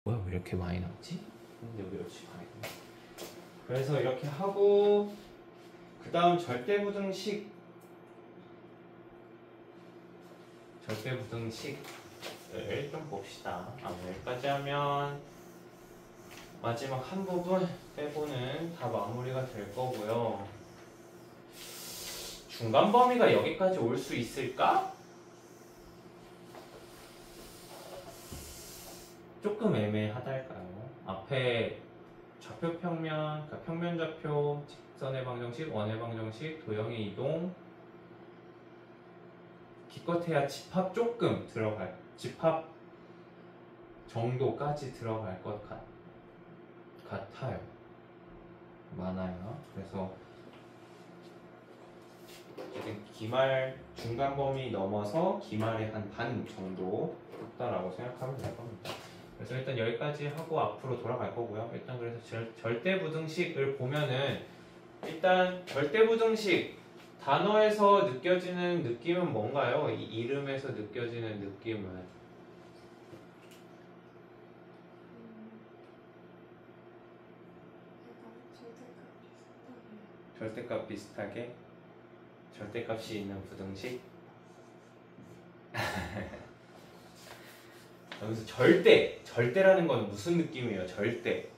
뭐야 왜 이렇게 많이 남지? 근데 왜 이렇게 많이 남지? 그래서 이렇게 하고 그 다음 절대부등식을 좀 봅시다. 여기까지 하면 마지막 한 부분 빼고는 다 마무리가 될 거고요. 중간 범위가 여기까지 올 수 있을까? 조금 애매하달까요? 앞에 좌표 평면, 그러니까 평면 좌표, 직선의 방정식, 원의 방정식, 도형의 이동, 기껏해야 집합 조금 들어갈, 집합 정도까지 들어갈 것 같아요. 많아요. 그래서 어쨌든 기말 중간 범위 넘어서 기말의 한 반 정도 있다라고 생각하면 될 겁니다. 그래서 일단 여기까지 하고 앞으로 돌아갈 거고요. 일단 그래서 절대부등식을 보면은 일단 절대부등식 단어에서 느껴지는 느낌은 뭔가요? 이 이름에서 느껴지는 느낌은 절대값 비슷하게 절대값이 있는 부등식. 여기서 절대라는 건 무슨 느낌이에요? 절대.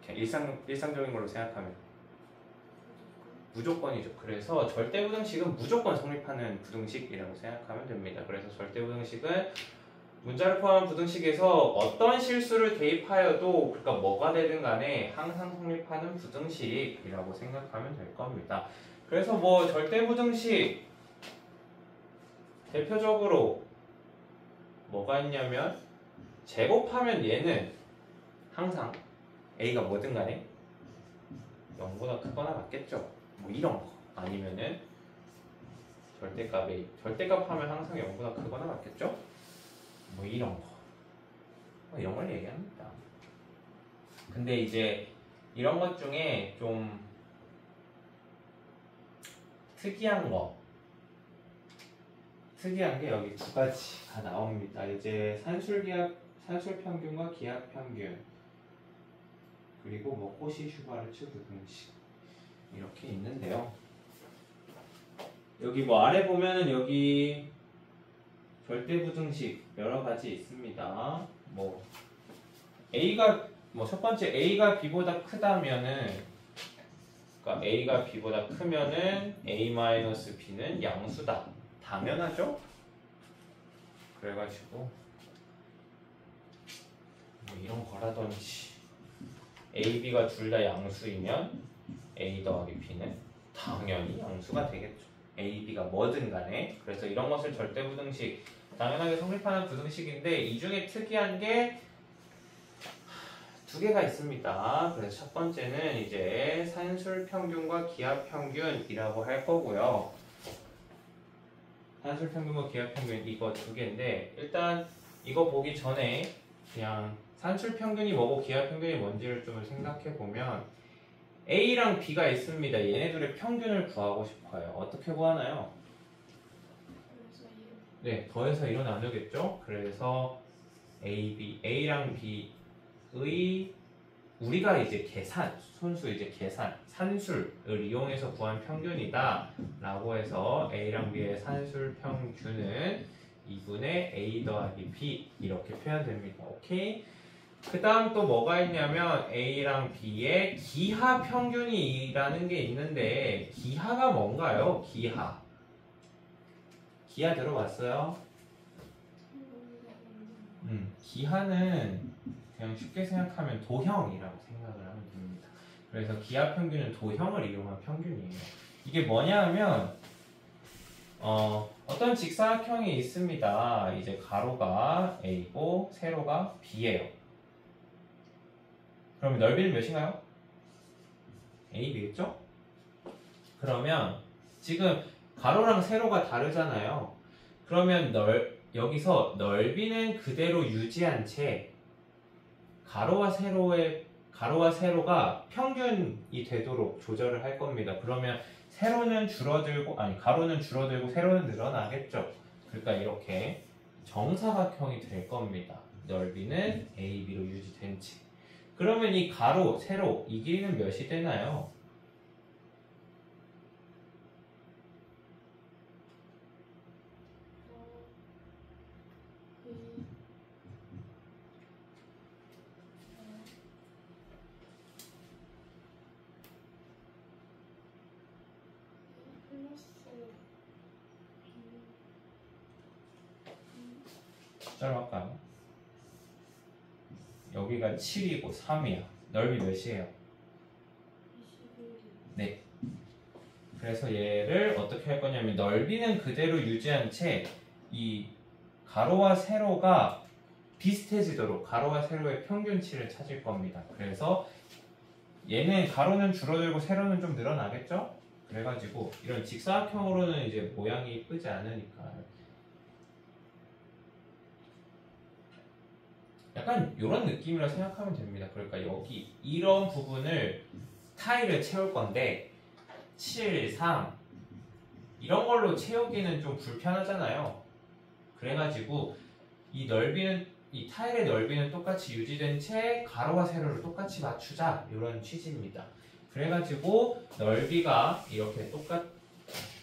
그냥 일상적인 걸로 생각하면 무조건이죠. 그래서 절대부등식은 무조건 성립하는 부등식이라고 생각하면 됩니다. 그래서 절대부등식은 문자를 포함한 부등식에서 어떤 실수를 대입하여도 그러니까 뭐가 되든 간에 항상 성립하는 부등식이라고 생각하면 될 겁니다. 그래서 뭐 절대부등식 대표적으로 뭐가 있냐면 제곱하면 얘는 항상 A가 뭐든 간에 0보다 크거나 같겠죠. 뭐 이런 거 아니면은 절대값 A 절대값 하면 항상 0보다 크거나 같겠죠. 뭐 이런 거 이런 걸 얘기합니다. 근데 이제 이런 것 중에 좀 특이한 게 여기 두 가지가 나옵니다. 이제 산술평균과 기하평균 그리고 뭐 코시-슈바르츠 부등식 이렇게 있는데요. 여기 뭐 아래 보면은 여기 절대부등식 여러 가지 있습니다. 뭐 A가 뭐 첫 번째 A가 B보다 크다면은 그러니까 A가 B보다 크면은 A-B는 양수다. 당연하죠? 그래가지고 뭐 이런 거라든지 A, B가 둘 다 양수이면 A 더하기 B는 당연히 양수가 되겠죠. A, B가 뭐든 간에. 그래서 이런 것을 절대부등식 당연하게 성립하는 부등식인데 이 중에 특이한 게 두 개가 있습니다. 그래서 첫 번째는 이제 산술평균과 기하평균이라고 할 거고요. 산술평균과 기하평균 이거 두 개인데 일단 이거 보기 전에 그냥 산술평균이 뭐고 기하평균이 뭔지를 좀 생각해 보면 A랑 B가 있습니다. 얘네 둘의 평균을 구하고 싶어요. 어떻게 구하나요? 네, 더해서 1로 나누겠죠? 그래서 A랑 B의 우리가 이제 산술을 이용해서 구한 평균이다 라고 해서 A랑 B의 산술 평균은 2분의 A 더하기 B 이렇게 표현됩니다. 오케이? 그 다음 또 뭐가 있냐면 A랑 B의 기하 평균이라는 게 있는데 기하가 뭔가요? 기하 들어봤어요? 기하는 그냥 쉽게 생각하면 도형이라고 생각을 하면 됩니다. 그래서 기하 평균은 도형을 이용한 평균이에요. 이게 뭐냐 하면 어떤 직사각형이 있습니다. 이제 가로가 A고 세로가 B예요. 그러면 넓이는 몇인가요? AB겠죠? 그러면 지금 가로랑 세로가 다르잖아요. 그러면 여기서 넓이는 그대로 유지한 채 가로와 세로가 평균이 되도록 조절을 할 겁니다. 그러면 가로는 줄어들고 세로는 늘어나겠죠. 그러니까 이렇게 정사각형이 될 겁니다. 넓이는 AB로 유지된 채. 그러면 이 가로, 세로 이 길이는 몇이 되나요? 숫자로 할까요? 여기가 7이고 3이야. 넓이 몇이에요? 네. 그래서 얘를 어떻게 할 거냐면 넓이는 그대로 유지한 채 이 가로와 세로가 비슷해지도록 가로와 세로의 평균치를 찾을 겁니다. 그래서 얘는 가로는 줄어들고 세로는 좀 늘어나겠죠? 그래가지고 이런 직사각형으로는 이제 모양이 이쁘지 않으니까 약간 이런 느낌이라 생각하면 됩니다. 그러니까 여기 이런 부분을 타일을 채울 건데 7, 3 이런 걸로 채우기는 좀 불편하잖아요. 그래가지고 이 넓이는 이 타일의 넓이는 똑같이 유지된 채 가로와 세로를 똑같이 맞추자 이런 취지입니다. 그래가지고 넓이가 이렇게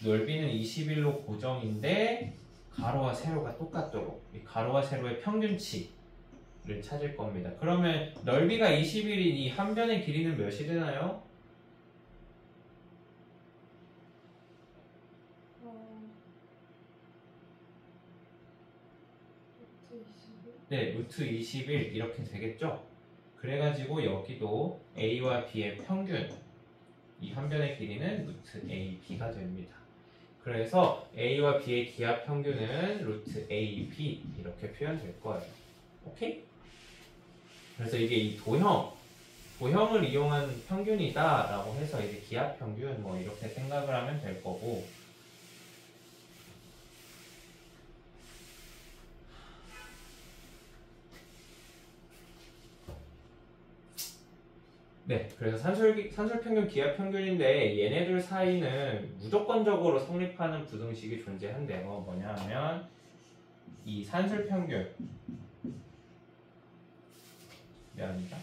넓이는 21로 고정인데 가로와 세로가 똑같도록 이 가로와 세로의 평균치를 찾을 겁니다. 그러면 넓이가 21인 이 한 변의 길이는 몇이 되나요? 네, 루트 21 이렇게 되겠죠? 그래가지고 여기도 A와 B의 평균 이 한 변의 길이는 루트 AB가 됩니다. 그래서 A와 B의 기하 평균은 루트 AB 이렇게 표현될 거예요. 오케이? 그래서 이게 이 도형을 이용한 평균이다 라고 해서 이제 기하 평균 뭐 이렇게 생각을 하면 될 거고 네, 그래서 산술평균, 기하평균인데 얘네들 사이는 무조건적으로 성립하는 부등식이 존재한대요. 뭐냐 하면 이 산술평균 미안합니다.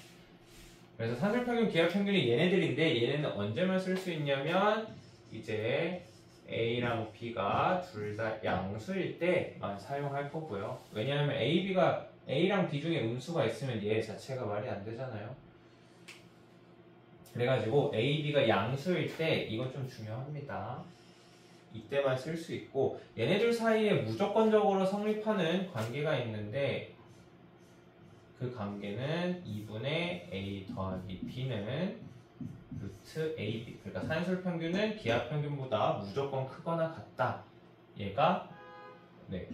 그래서 산술평균, 기하평균이 얘네들인데 얘네는 언제만 쓸 수 있냐면 이제 A랑 B가 둘 다 양수일 때만 사용할 거고요. 왜냐하면 A랑 B 중에 음수가 있으면 얘 자체가 말이 안 되잖아요. 그래가지고 A, B가 양수일 때 이건 좀 중요합니다. 이때만 쓸 수 있고 얘네들 사이에 무조건적으로 성립하는 관계가 있는데 그 관계는 2분의 A 더하기 B는 루트 AB 그러니까 산술평균은 기하평균보다 무조건 크거나 같다. 얘가 네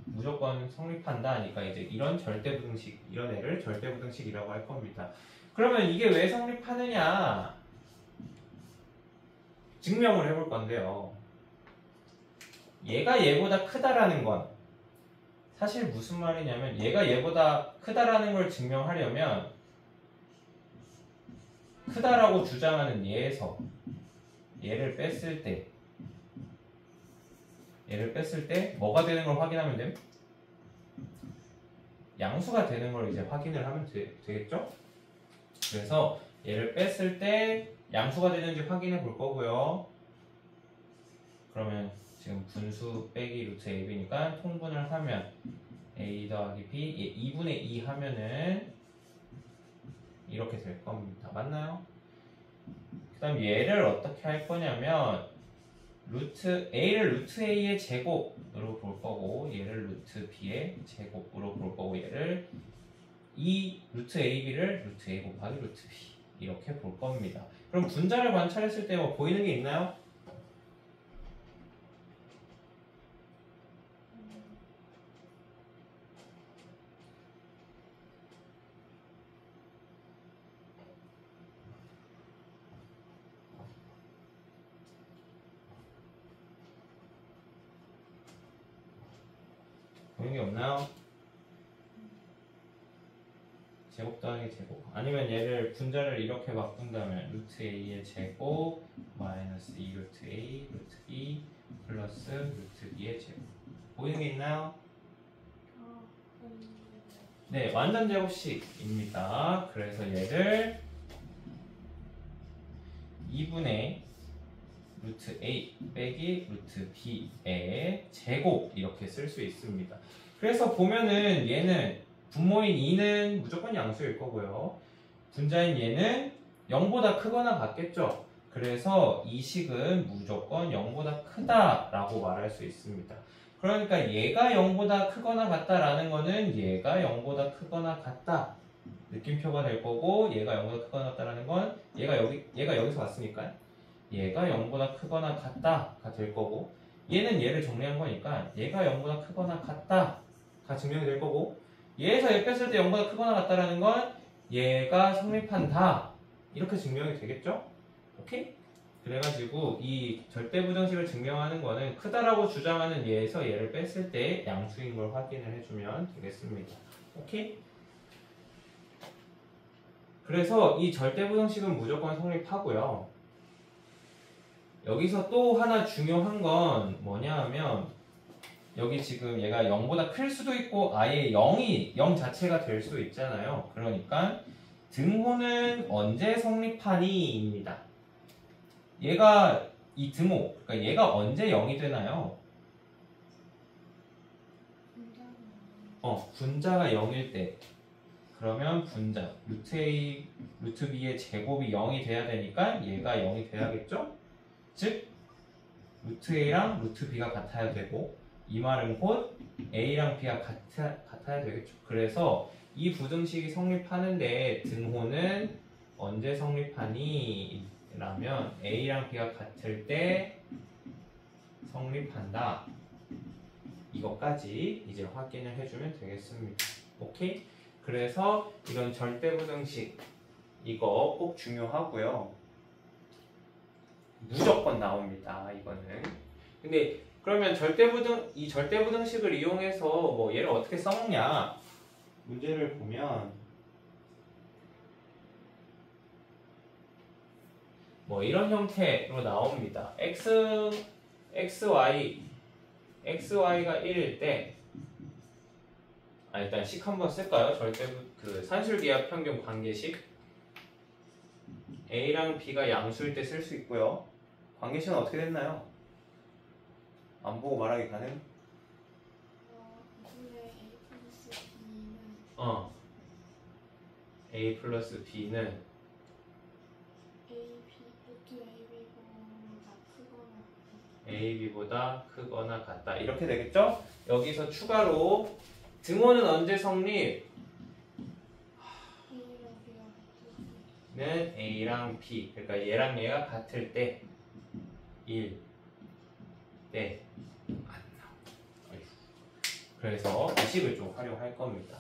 무조건 성립한다 하니까 이제 이런 절대부등식 이런 애를 절대부등식이라고 할 겁니다. 그러면 이게 왜 성립하느냐 증명을 해볼 건데요. 얘가 얘보다 크다라는 건 사실 무슨 말이냐면 얘가 얘보다 크다라는 걸 증명하려면 크다라고 주장하는 얘에서 얘를 뺐을 때 뭐가 되는 걸 확인하면 됨? 양수가 되는 걸 이제 확인을 하면 되겠죠? 그래서 얘를 뺐을 때 양수가 되는지 확인해 볼 거고요. 그러면 지금 분수 빼기 루트 AB니까 통분을 하면 A 더하기 B 2분의 2 하면은 이렇게 될 겁니다. 맞나요? 그 다음 얘를 어떻게 할 거냐면 A를 루트 A의 제곱으로 볼 거고 얘를 루트 B의 제곱으로 볼 거고 얘를 이 루트 AB를 루트 A 곱하기 루트 B 이렇게 볼 겁니다. 그럼 분자를 관찰했을 때 뭐 보이는 게 있나요? 보이는 게 없나요? 제곱 더하기 제곱 아니면 얘를 분자를 이렇게 바꾼다면 루트 A의 제곱 마이너스 2 루트 A 루트 B 플러스 루트 B의 제곱 보이는 게 있나요? 네, 완전 제곱식입니다. 그래서 얘를 2분의 루트 A 빼기 루트 B의 제곱 이렇게 쓸 수 있습니다. 그래서 보면은 얘는 분모인 2는 무조건 양수일 거고요. 분자인 얘는 0보다 크거나 같겠죠. 그래서 이 식은 무조건 0보다 크다라고 말할 수 있습니다. 그러니까 얘가 0보다 크거나 같다라는 거는 얘가 0보다 크거나 같다 느낌표가 될 거고, 얘가 0보다 크거나 같다라는 건 얘가 여기서 왔으니까 얘가 0보다 크거나 같다가 될 거고, 얘는 얘를 정리한 거니까 얘가 0보다 크거나 같다가 증명이 될 거고, 얘에서 얘 뺐을 때 0보다 크거나 같다라는 건 얘가 성립한다 이렇게 증명이 되겠죠? 오케이? 그래가지고 이 절대부등식을 증명하는 거는 크다라고 주장하는 얘에서 얘를 뺐을 때 양수인 걸 확인을 해주면 되겠습니다. 오케이? 그래서 이 절대부등식은 무조건 성립하고요. 여기서 또 하나 중요한 건 뭐냐 하면, 여기 지금 얘가 0보다 클 수도 있고 아예 0 자체가 될 수도 있잖아요. 그러니까 등호는 언제 성립하니? 입니다. 얘가 이 등호, 그러니까 얘가 언제 0이 되나요? 분자가 0일 때. 그러면 분자 루트 A, 루트 B의 제곱이 0이 돼야 되니까 얘가 0이 돼야겠죠? 즉 루트 A랑 루트 B가 같아야 되고, 이 말은 곧 A랑 B가 같아야 되겠죠. 그래서 이 부등식이 성립하는데 등호는 언제 성립하니? 라면 A랑 B가 같을 때 성립한다. 이것까지 이제 확인을 해주면 되겠습니다. 오케이? 그래서 이런 절대부등식 이거 꼭 중요하고요. 무조건 나옵니다. 이거는. 근데 그러면 이 절대부등식을 이용해서 뭐 얘를 어떻게 써먹냐? 문제를 보면 뭐 이런 형태로 나옵니다. xy가 1일 때, 일단 식 한번 쓸까요? 산술기하 평균 관계식. A랑 B가 양수일 때 쓸 수 있고요. 관계식은 어떻게 됐나요? 안 보고 말하기 가능? A 플러스 B는 AB보다 크거나 같다. 이렇게 되겠죠? 여기서 추가로 등호는 언제 성립? 는 A랑 B, 그러니까 얘랑 얘가 같을 때 1, 네, 안 나와. 그래서 이 식을 좀 활용할 겁니다.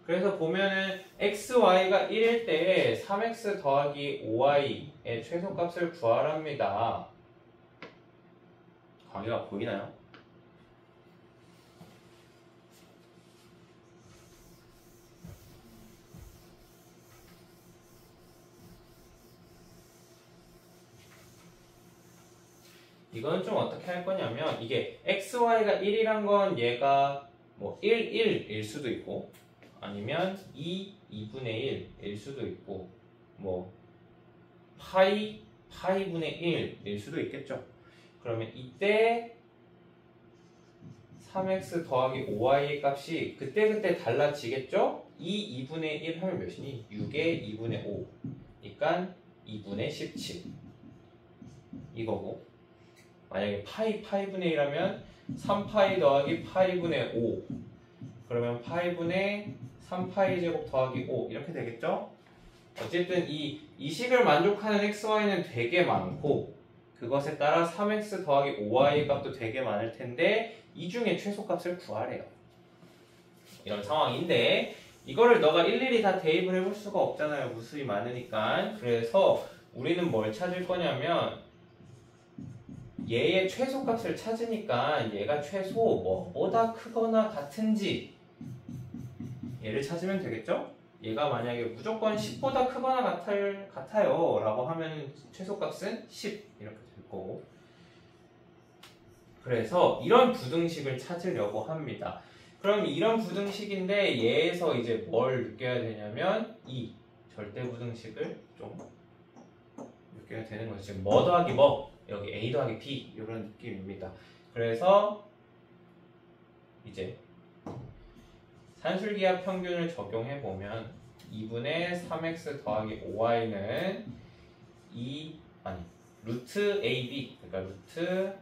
그래서 보면은 xy가 1일 때 3x 더하기 5y의 최소값을 구하랍니다. 관계가 보이나요? 이건 좀 어떻게 할 거냐면, 이게 xy가 1이란 건 얘가 뭐 1, 1일 수도 있고, 아니면 2분의 1일 수도 있고, 뭐 파이분의 1일 수도 있겠죠. 그러면 이때 3x 더하기 5y의 값이 그때그때 달라지겠죠? 2분의 1 하면 몇이니? 6의 2분의 5. 그러니까 2분의 17 이거고, 만약에 파이분의 1하면 3파이 더하기 파이분의 5, 그러면 파이분의 3파이 제곱 더하기 5 이렇게 되겠죠? 어쨌든 이 식을 만족하는 xy는 되게 많고, 그것에 따라 3x 더하기 5y의 값도 되게 많을 텐데 이 중에 최소값을 구하래요. 이런 상황인데 이거를 너가 일일이 다 대입을 해볼 수가 없잖아요. 무수히 많으니까. 그래서 우리는 뭘 찾을 거냐면, 얘의 최소값을 찾으니까 얘가 최소 뭐보다 크거나 같은지 얘를 찾으면 되겠죠? 얘가 만약에 무조건 10보다 크거나 같아요 라고 하면 최소값은 10 이렇게 될 거고, 그래서 이런 부등식을 찾으려고 합니다. 그럼 이런 부등식인데 얘에서 이제 뭘 느껴야 되냐면 이 절대 부등식을 좀 느껴야 되는 거죠. 지금 뭐 더하기 뭐 여기 A 더하기 B 이런 느낌입니다. 그래서 이제 산술기하 평균을 적용해 보면 2분의 3x 더하기 5y는 루트 AB 그러니까 루트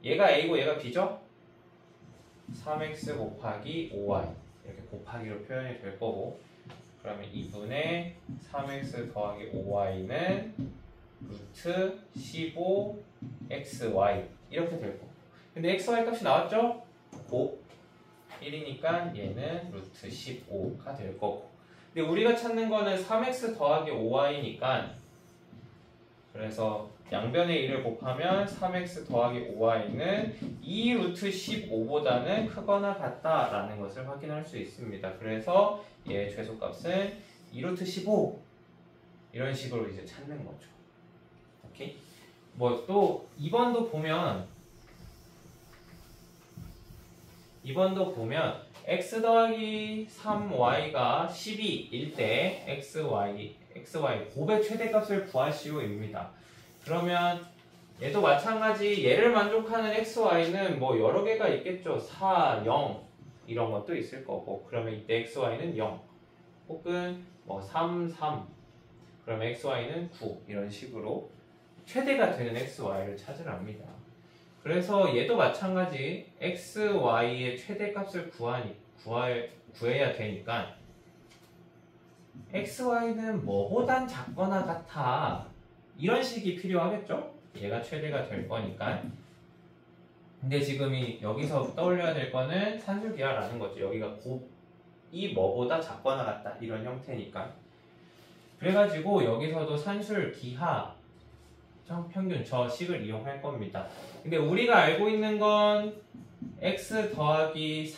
얘가 A고 얘가 B죠? 3x 곱하기 5y 이렇게 곱하기로 표현이 될 거고 그러면 2분의 3x 더하기 5y는 루트 15xy 이렇게 될 거고 근데 xy 값이 나왔죠? 곱 1이니까 얘는 루트 15가 될 거고 근데 우리가 찾는 거는 3x 더하기 5y니까 그래서 양변의 1을 곱하면 3x 더하기 5y는 2 루트 15보다는 크거나 같다라는 것을 확인할 수 있습니다. 그래서 얘의 최소값은 2 루트 15 이런 식으로 이제 찾는 거죠. 오케이? 뭐 또 2번도 보면 x 더하기 3y가 12일 때 xy 곱의 최대값을 구하시오입니다. 그러면 얘도 마찬가지 얘를 만족하는 xy는 뭐 여러 개가 있겠죠. 4, 0 이런 것도 있을 거고 그러면 이때 xy는 0 혹은 뭐 3, 3 그러면 xy는 9 이런 식으로 최대가 되는 xy를 찾으랍니다. 그래서 얘도 마찬가지 xy의 최대값을 구해야 되니까 xy는 뭐보단 작거나 같아 이런 식이 필요하겠죠? 얘가 최대가 될 거니까 근데 지금 여기서 떠올려야 될 거는 산술기하라는 거죠. 여기가 곱이 뭐보다 작거나 같다 이런 형태니까 그래가지고 여기서도 산술기하 평균 저 식을 이용할 겁니다. 근데 우리가 알고 있는 건 x 더하기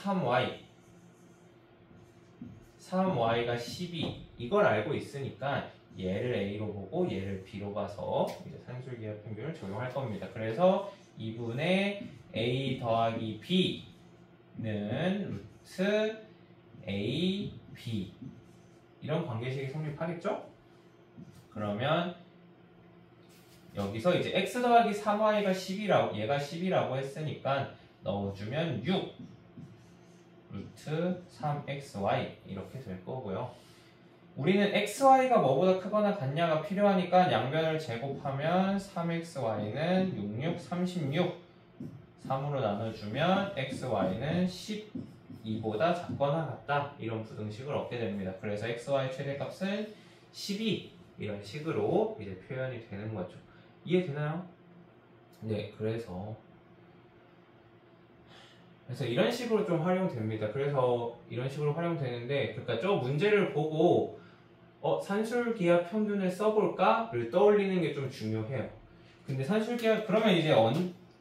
3y가 12 이걸 알고 있으니까 얘를 A로 보고 얘를 B로 봐서 이제 산술기하 평균을 적용할 겁니다. 그래서 2분의 A 더하기 B는 루트 A, B 이런 관계식이 성립하겠죠? 그러면 여기서 이제 x 더하기 3y가 10이라고 얘가 10이라고 했으니까 넣어주면 6 루트 3xy 이렇게 될 거고요. 우리는 xy가 뭐보다 크거나 같냐가 필요하니까 양변을 제곱하면 3xy는 66, 36 3으로 나눠주면 xy는 12보다 작거나 같다 이런 부등식을 얻게 됩니다. 그래서 xy 최대값은 12 이런 식으로 이제 표현이 되는 거죠. 이해되나요? 네, 그래서 이런 식으로 좀 활용됩니다. 그래서 이런 식으로 활용되는데, 그러니까 저 문제를 보고 산술기하 평균을 써볼까를 떠올리는 게 좀 중요해요. 근데 산술기하 그러면 이제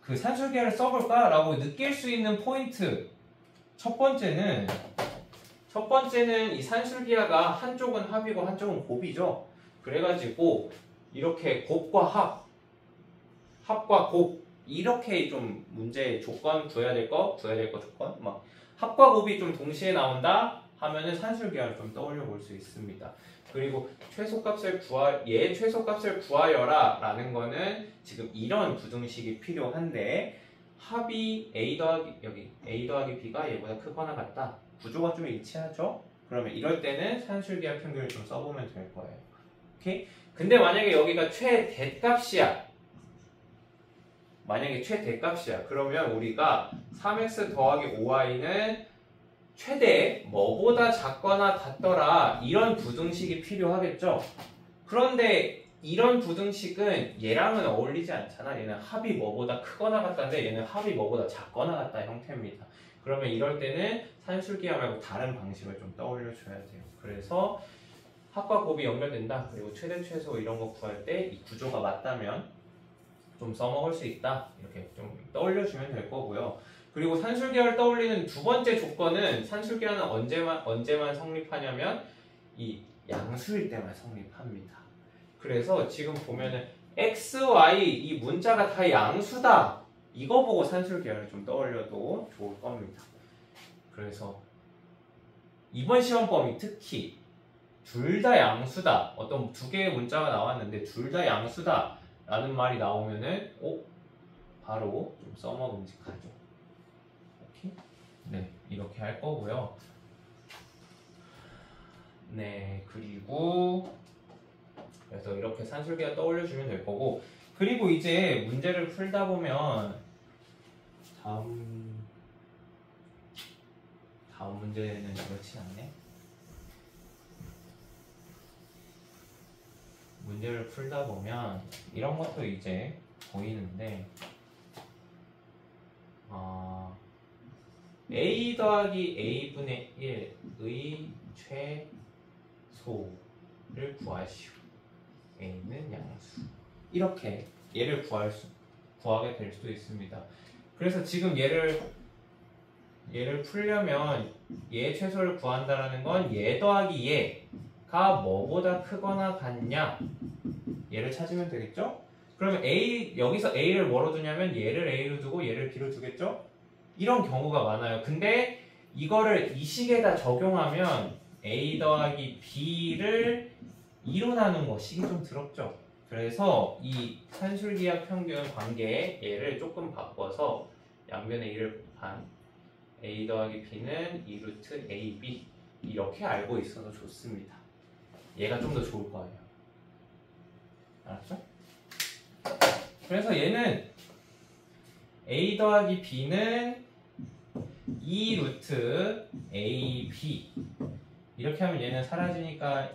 그 산술기하를 써볼까라고 느낄 수 있는 포인트 첫 번째는 이 산술기하가 한쪽은 합이고 한쪽은 곱이죠. 그래가지고 이렇게 곱과 합과 곱 이렇게 좀 문제 조건 구해야 될 거 조건 막 합과 곱이 좀 동시에 나온다 하면은 산술기하를 좀 떠올려 볼 수 있습니다. 그리고 얘의 최소값을 구하여라 라는 거는 지금 이런 부등식이 필요한데 합이 A 더하기 B가 얘보다 크거나 같다. 구조가 좀 일치하죠? 그러면 이럴 때는 산술기하 평균을 좀 써보면 될 거예요. 오케이? 근데 만약에 여기가 최대값이야. 그러면 우리가 3x 더하기 5y는 최대 뭐보다 작거나 같더라 이런 부등식이 필요하겠죠. 그런데 이런 부등식은 얘랑은 어울리지 않잖아. 얘는 합이 뭐보다 크거나 같다인데 얘는 합이 뭐보다 작거나 같다 형태입니다. 그러면 이럴 때는 산술기하 말고 다른 방식을 좀 떠올려 줘야 돼요. 그래서 합과 곱이 연결된다. 그리고 최대 최소 이런 거 구할 때 이 구조가 맞다면 좀 써먹을 수 있다. 이렇게 좀 떠올려 주면 될 거고요. 그리고 산술기하를 떠올리는 두 번째 조건은 산술기하는 언제만 성립하냐면 이 양수일 때만 성립합니다. 그래서 지금 보면은 x, y 이 문자가 다 양수다. 이거 보고 산술기하를 좀 떠올려도 좋을 겁니다. 그래서 이번 시험 범위 특히 둘 다 양수다. 어떤 두 개의 문자가 나왔는데 둘 다 양수다 라는 말이 나오면은 바로 좀 써먹음직하죠. 오케이? 네, 이렇게 할 거고요. 네, 그리고 그래서 이렇게 산술기가 떠올려주면 될 거고, 그리고 이제 문제를 풀다 보면 다음 문제는 그렇지 않네. 문제를 풀다 보면 이런 것도 이제 보이는데, a 더하기 a분의 1의 최소를 구하시오. a는 양수. 이렇게 얘를 구하게 될 수도 있습니다. 그래서 지금 얘를 풀려면 얘 최소를 구한다라는 건 얘 더하기 얘가 뭐보다 크거나 같냐, 얘를 찾으면 되겠죠? 그러면 여기서 a를 뭐로 두냐면 얘를 a로 두고 얘를 b로 두겠죠? 이런 경우가 많아요. 근데 이거를 이 식에다 적용하면 a 더하기 b를 2로 나눈 거 식이 좀 더럽죠? 그래서 이 산술기하 평균 관계 얘를 조금 바꿔서 양변의 2를 곱한 a 더하기 b는 2루트 ab 이렇게 알고 있어도 좋습니다. 얘가 좀 더 좋을 거예요. 알았죠? 그래서 얘는 a 더하기 b는 2루트 ab 이렇게 하면 얘는 사라지니까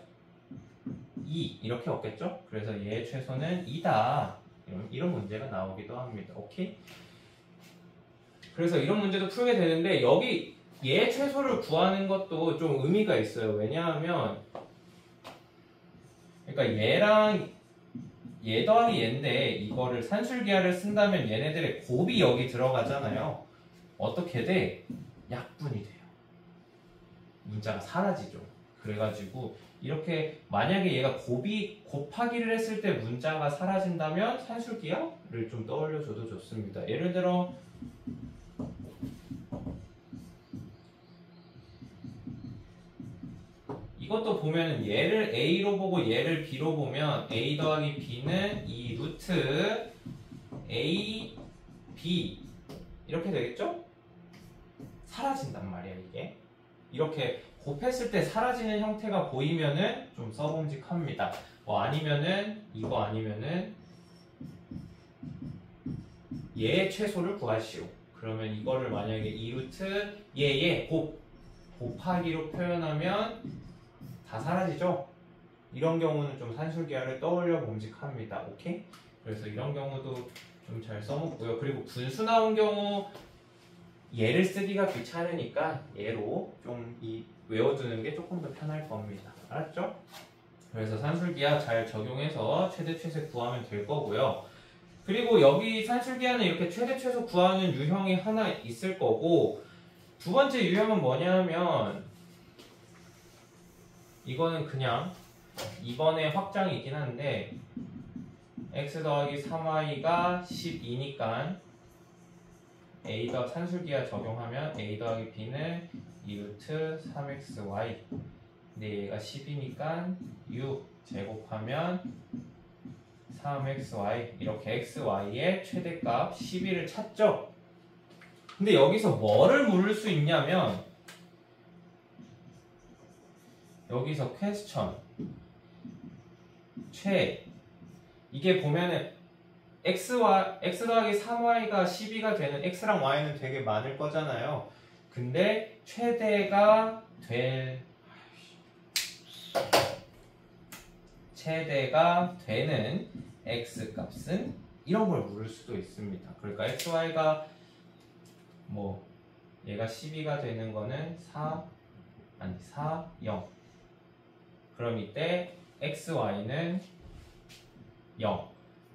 2 이렇게 없겠죠? 그래서 얘의 최소는 2다. 이런 문제가 나오기도 합니다. 오케이? 그래서 이런 문제도 풀게 되는데 여기 얘 최소를 구하는 것도 좀 의미가 있어요. 왜냐하면 그러니까 얘랑 얘 더하기 얘인데 이거를 산술기하를 쓴다면 얘네들의 곱이 여기 들어가잖아요. 어떻게 돼? 약분이 돼요. 문자가 사라지죠. 그래가지고 이렇게 만약에 얘가 곱하기를 했을 때 문자가 사라진다면 산술기하를 좀 떠올려줘도 좋습니다. 예를 들어 이것도 보면은 얘를 a로 보고 얘를 b로 보면 a 더하기 b는 2 루트 a b 이렇게 되겠죠? 사라진단 말이야 이게. 이렇게 곱했을 때 사라지는 형태가 보이면은 좀 써봄직합니다. 뭐 아니면은 이거 아니면은 얘의 최소를 구하시오. 그러면 이거를 만약에 2루트 얘의 곱하기로 표현하면 다 사라지죠? 이런 경우는 좀 산술기하를 떠올려 봄직합니다. 오케이? 그래서 이런 경우도 좀 잘 써먹고요. 그리고 분수 나온 경우 얘를 쓰기가 귀찮으니까 얘로 좀 외워두는 게 조금 더 편할 겁니다. 알았죠? 그래서 산술기하 잘 적용해서 최대 최소 구하면 될 거고요. 그리고 여기 산술기하는 이렇게 최대 최소 구하는 유형이 하나 있을 거고, 두 번째 유형은 뭐냐 하면 이거는 그냥 이번에 확장이긴 한데 x 더하기 3y가 12니까 a 더 산술기하 적용하면 a 더하기 b는 2루트 3xy 근데 얘가 10이니까 6 제곱하면 3xy 이렇게 xy의 최대값 12를 찾죠? 근데 여기서 뭐를 물을 수 있냐면 여기서 퀘스천 이게 보면은 x 더하기 3y가 12가 되는 x랑 y는 되게 많을 거잖아요. 근데 최대가 되는 x 값은 이런 걸 물을 수도 있습니다. 그러니까 xy가 뭐 얘가 12가 되는 거는 4, 0. 그럼 이때 xy는 0.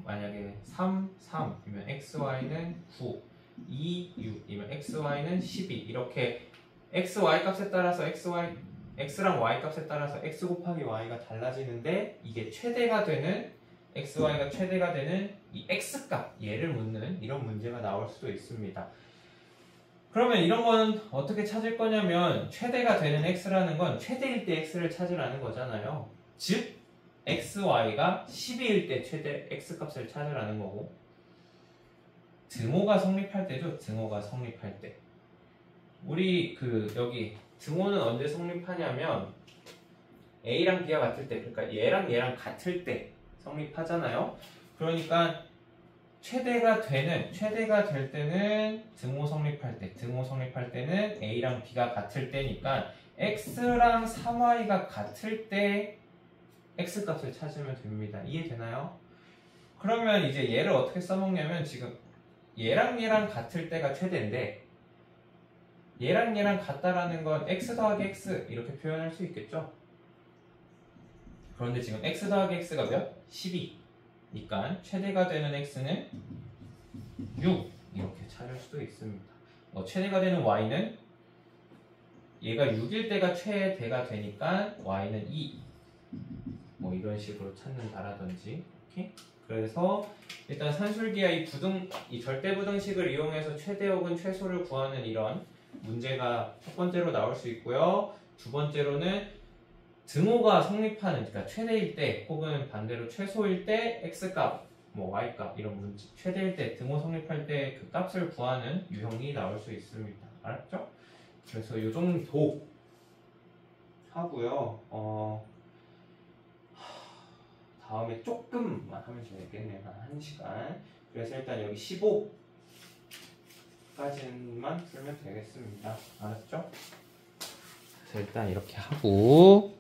만약에 3, 3이면 xy는 9, 2, 6이면 xy는 12. 이렇게 xy 값에 따라서 x랑 y 값에 따라서 x 곱하기 y가 달라지는데 이게 최대가 되는 xy가 최대가 되는 이 x 값 얘를 묻는 이런 문제가 나올 수도 있습니다. 그러면 이런 거는 어떻게 찾을 거냐면 최대가 되는 x라는 건 최대일 때 x를 찾으라는 거잖아요. 즉 xy가 12일 때 최대 x값을 찾으라는 거고 등호가 성립할 때죠. 등호가 성립할 때 우리 여기 등호는 언제 성립하냐면 a랑 b가 같을 때 그러니까 얘랑 같을 때 성립하잖아요. 그러니까 최대가 될 때는 등호 성립할 때는 a랑 b가 같을 때니까 x랑 3y가 같을 때 x값을 찾으면 됩니다. 이해되나요? 그러면 이제 얘를 어떻게 써먹냐면 지금 얘랑 같을 때가 최대인데 얘랑 같다라는 건 x 더하기 x 이렇게 표현할 수 있겠죠? 그런데 지금 x 더하기 x가 몇? 12니까 최대가 되는 x는 6 이렇게 찾을 수도 있습니다. 최대가 되는 y는 얘가 6일 때가 최대가 되니까 y는 2 이런 식으로 찾는다라든지 오케이? 그래서 일단 산술기와 이 절대부등식을 이용해서 최대 혹은 최소를 구하는 이런 문제가 첫 번째로 나올 수 있고요. 두 번째로는 등호가 성립하는 그러니까 최대일 때 혹은 반대로 최소일 때 x값, y값 이런 문제 최대일 때 등호 성립할 때 그 값을 구하는 유형이 나올 수 있습니다. 알았죠? 그래서 이 정도 하고요. 다음에 조금만 하면 되겠네요. 한 1시간. 그래서 일단 여기 15까지만 풀면 되겠습니다. 알았죠? 그래서 일단 이렇게 하고